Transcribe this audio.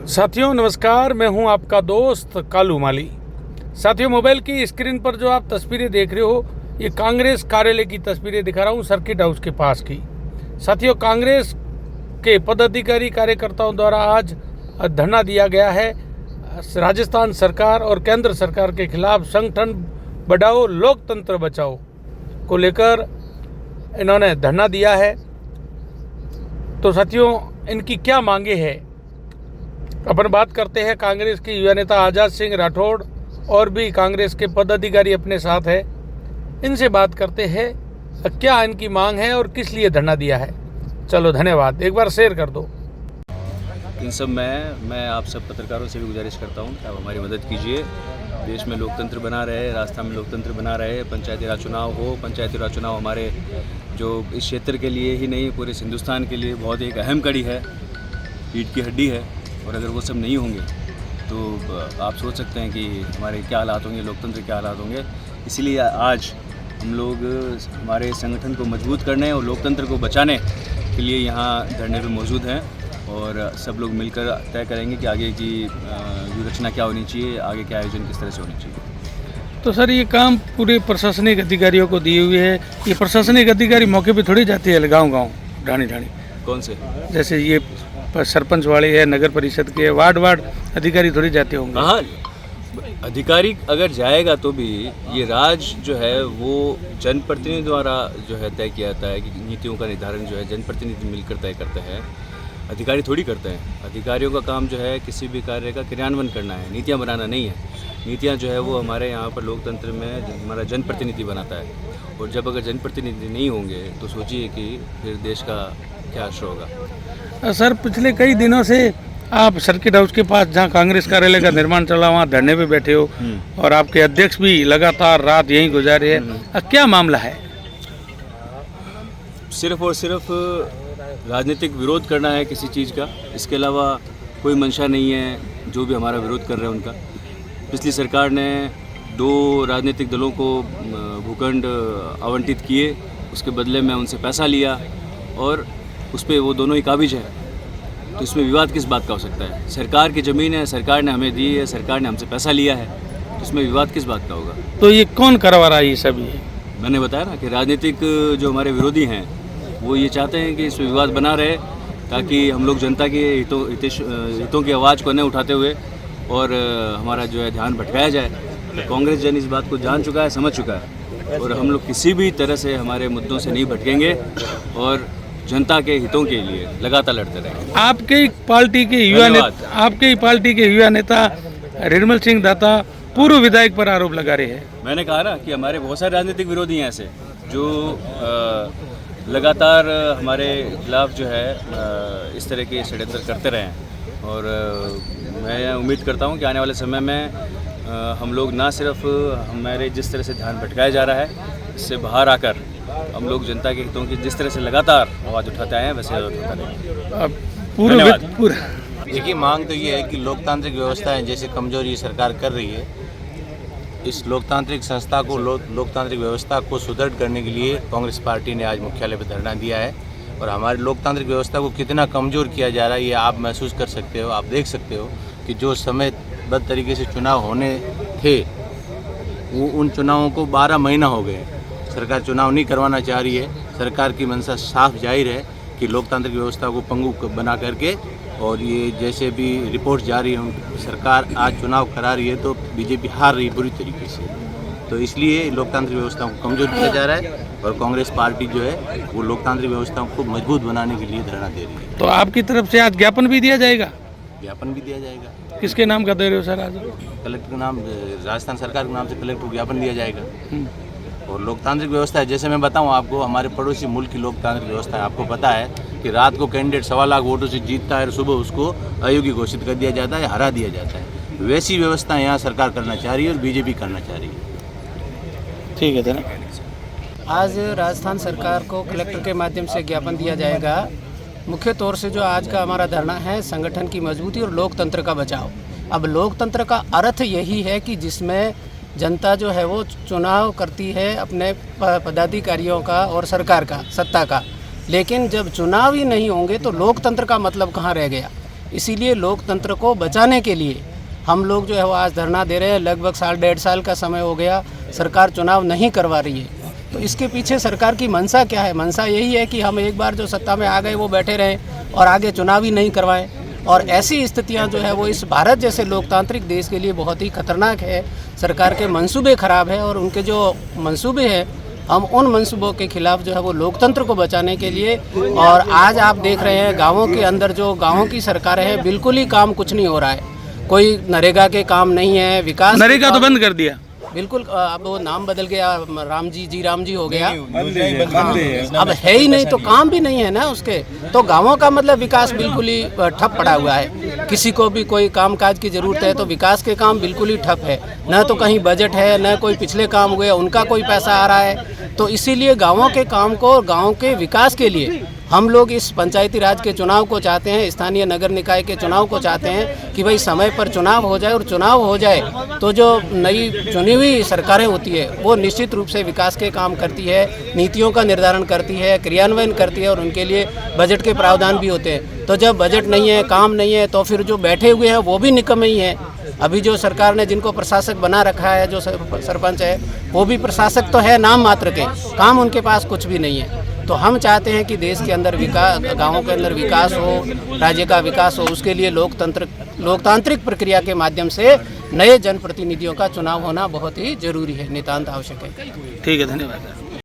साथियों नमस्कार, मैं हूं आपका दोस्त कालू माली। साथियों, मोबाइल की स्क्रीन पर जो आप तस्वीरें देख रहे हो, ये कांग्रेस कार्यालय की तस्वीरें दिखा रहा हूं, सर्किट हाउस के पास की। साथियों, कांग्रेस के पदाधिकारी कार्यकर्ताओं द्वारा आज धरना दिया गया है राजस्थान सरकार और केंद्र सरकार के खिलाफ। संगठन बढ़ाओ लोकतंत्र बचाओ को लेकर इन्होंने धरना दिया है। तो साथियों, इनकी क्या मांगे हैं, अपन बात करते हैं। कांग्रेस के युवा नेता आज़ाद सिंह राठौड़ और भी कांग्रेस के पदाधिकारी अपने साथ है, इनसे बात करते हैं क्या इनकी मांग है और किस लिए धरना दिया है। चलो, धन्यवाद। एक बार शेयर कर दो। इन सब में मैं आप सब पत्रकारों से भी गुजारिश करता हूं कि आप हमारी मदद कीजिए। देश में लोकतंत्र बना रहे, राजस्थान में लोकतंत्र बना रहे, पंचायती राज चुनाव हो। पंचायती राज चुनाव हमारे जो इस क्षेत्र के लिए ही नहीं, पूरे हिंदुस्तान के लिए बहुत एक अहम कड़ी है, रीढ़ की हड्डी है। और अगर वो सब नहीं होंगे तो आप सोच सकते हैं कि हमारे क्या हालात होंगे, लोकतंत्र के क्या हालात होंगे। इसीलिए आज हम लोग हमारे संगठन को मजबूत करने और लोकतंत्र को बचाने के लिए यहाँ धरने पे मौजूद हैं। और सब लोग मिलकर तय करेंगे कि आगे की व्यूहरचना क्या होनी चाहिए, आगे के आयोजन किस तरह से होनी चाहिए। तो सर, ये काम पूरे प्रशासनिक अधिकारियों को दिए हुए है। ये प्रशासनिक अधिकारी मौके पे थोड़ी जाते हैं गाँव ढाणी कौन से? जैसे ये सरपंच वाले है, नगर परिषद के वार्ड अधिकारी थोड़ी जाते होंगे। हाँ, अधिकारी अगर जाएगा तो भी ये राज जो है वो जनप्रतिनिधि द्वारा जो है तय किया जाता है कि नीतियों का निर्धारण जो है जनप्रतिनिधि मिलकर तय करते हैं, अधिकारी थोड़ी करते हैं। अधिकारियों का काम जो है किसी भी कार्य का क्रियान्वयन करना है, नीतियाँ बनाना नहीं है। नीतियाँ जो है वो हमारे यहाँ पर लोकतंत्र में हमारा जनप्रतिनिधि बनाता है। और जब अगर जनप्रतिनिधि नहीं होंगे तो सोचिए कि फिर देश का क्या असर होगा। सर, पिछले कई दिनों से आप सर्किट हाउस के पास जहां कांग्रेस कार्यालय का निर्माण चला वहां धरने पे बैठे हो और आपके अध्यक्ष भी लगातार रात यहीं गुजारे हैं। क्या मामला है? सिर्फ और सिर्फ राजनीतिक विरोध करना है किसी चीज़ का, इसके अलावा कोई मंशा नहीं है जो भी हमारा विरोध कर रहे हैं उनका। पिछली सरकार ने 2 राजनीतिक दलों को भूखंड आवंटित किए, उसके बदले में उनसे पैसा लिया और उस पर वो दोनों ही काबिज हैं। तो इसमें विवाद किस बात का हो सकता है? सरकार की ज़मीन है, सरकार ने हमें दी है, सरकार ने हमसे पैसा लिया है, तो इसमें विवाद किस बात का होगा? तो ये कौन करवा रहा है ये सभी? मैंने बताया ना कि राजनीतिक जो हमारे विरोधी हैं वो ये चाहते हैं कि इसमें विवाद बना रहे ताकि हम लोग जनता के हितों की आवाज़ को न उठाते हुए और हमारा जो है ध्यान भटकाया जाए। तो कांग्रेस जन इस बात को जान चुका है, समझ चुका है और हम लोग किसी भी तरह से हमारे मुद्दों से नहीं भटकेंगे और जनता के हितों के लिए लगातार लड़ते रहेंगे। आपके ही पार्टी के युवा नेता निर्मल सिंह दाता पूर्व विधायक पर आरोप लगा रहे हैं। मैंने कहा ना कि हमारे बहुत सारे राजनीतिक विरोधी हैं ऐसे जो लगातार हमारे खिलाफ जो है इस तरह के षड्यंत्र करते रहे हैं। और मैं उम्मीद करता हूं कि आने वाले समय में हम लोग ना सिर्फ हमारे जिस तरह से ध्यान भटकाया जा रहा है, इससे बाहर आकर हम लोग जनता के हितों की जिस तरह से लगातार आवाज़ उठाते आए हैं वैसे उठाते रहेंगे। देखिए, मांग तो ये है कि लोकतांत्रिक व्यवस्थाएं जैसे कमजोरी सरकार कर रही है, इस लोकतांत्रिक संस्था को लोकतांत्रिक व्यवस्था को सुदृढ़ करने के लिए कांग्रेस पार्टी ने आज मुख्यालय पर धरना दिया है। और हमारी लोकतांत्रिक व्यवस्था को कितना कमज़ोर किया जा रहा है ये आप महसूस कर सकते हो। आप देख सकते हो कि जो समयबद्ध तरीके से चुनाव होने थे वो उन चुनावों को 12 महीना हो गए। सरकार चुनाव नहीं करवाना चाह रही है। सरकार की मंशा साफ जाहिर है कि लोकतांत्रिक व्यवस्था को पंगु बना करके, और ये जैसे भी रिपोर्ट जारी है, सरकार आज चुनाव करा रही है तो बीजेपी हार रही है बुरी तरीके से। तो इसलिए लोकतांत्रिक व्यवस्था को कमजोर किया जा रहा है और कांग्रेस पार्टी जो है वो लोकतांत्रिक व्यवस्था को मजबूत बनाने के लिए धरना दे रही है। तो आपकी तरफ से आज ज्ञापन भी दिया जाएगा? ज्ञापन भी दिया जाएगा। किसके नाम का दे रहे हो सर? आज कलेक्टर के नाम, राजस्थान सरकार के नाम से कलेक्टर को ज्ञापन दिया जाएगा। और लोकतांत्रिक व्यवस्था है, जैसे मैं बताऊं आपको, हमारे पड़ोसी मुल्क की लोकतांत्रिक व्यवस्था है। आपको पता है कि रात को कैंडिडेट 1.25 लाख वोटों से जीतता है और सुबह उसको अयोग्य घोषित कर दिया जाता है, हरा दिया जाता है। वैसी व्यवस्था यहाँ सरकार करना चाह रही है और बीजेपी करना चाह रही है। ठीक है धन्यवाद। आज राजस्थान सरकार को कलेक्टर के माध्यम से ज्ञापन दिया जाएगा। मुख्य तौर से जो आज का हमारा धरना है, संगठन की मजबूती और लोकतंत्र का बचाव। अब लोकतंत्र का अर्थ यही है कि जिसमें जनता जो है वो चुनाव करती है अपने पदाधिकारियों का और सरकार का, सत्ता का। लेकिन जब चुनाव ही नहीं होंगे तो लोकतंत्र का मतलब कहाँ रह गया? इसीलिए लोकतंत्र को बचाने के लिए हम लोग जो है वो आज धरना दे रहे हैं। लगभग 1.5 साल का समय हो गया, सरकार चुनाव नहीं करवा रही है। तो इसके पीछे सरकार की मंशा क्या है? मंशा यही है कि हम एक बार जो सत्ता में आ गए वो बैठे रहें और आगे चुनाव ही नहीं करवाएं। और ऐसी स्थितियां जो है वो इस भारत जैसे लोकतांत्रिक देश के लिए बहुत ही खतरनाक है। सरकार के मंसूबे खराब है और उनके जो मंसूबे हैं, हम उन मंसूबों के खिलाफ जो है वो लोकतंत्र को बचाने के लिए। और आज आप देख रहे हैं गाँवों के अंदर जो गाँवों की सरकारें हैं, बिल्कुल ही काम कुछ नहीं हो रहा है। कोई नरेगा के काम नहीं है, विकास नरेगा तो बंद कर दिया, बिल्कुल। अब वो नाम बदल गया, राम जी हो गया। अब है ही नहीं तो काम भी नहीं है ना उसके। तो गांवों का मतलब विकास बिल्कुल ही ठप पड़ा हुआ है। किसी को भी कोई कामकाज की जरूरत है तो विकास के काम बिल्कुल ही ठप है। न तो कहीं बजट है, न कोई पिछले काम हुए उनका कोई पैसा आ रहा है। तो इसीलिए गाँवों के काम को, गाँव के विकास के लिए हम लोग इस पंचायती राज के चुनाव को चाहते हैं, स्थानीय नगर निकाय के चुनाव को चाहते हैं कि भाई समय पर चुनाव हो जाए। और चुनाव हो जाए तो जो नई चुनी हुई सरकारें होती है वो निश्चित रूप से विकास के काम करती है, नीतियों का निर्धारण करती है, क्रियान्वयन करती है और उनके लिए बजट के प्रावधान भी होते हैं। तो जब बजट नहीं है, काम नहीं है, तो फिर जो बैठे हुए हैं वो भी निकम्मे ही हैं। अभी जो सरकार ने जिनको प्रशासक बना रखा है, जो सरपंच है, वो भी प्रशासक तो है नाम मात्र के, काम उनके पास कुछ भी नहीं है। तो हम चाहते हैं कि देश के अंदर विकास, गाँवों के अंदर विकास हो, राज्य का विकास हो। उसके लिए लोकतांत्रिक प्रक्रिया के माध्यम से नए जनप्रतिनिधियों का चुनाव होना बहुत ही जरूरी है, नितांत आवश्यक है। ठीक है, धन्यवाद।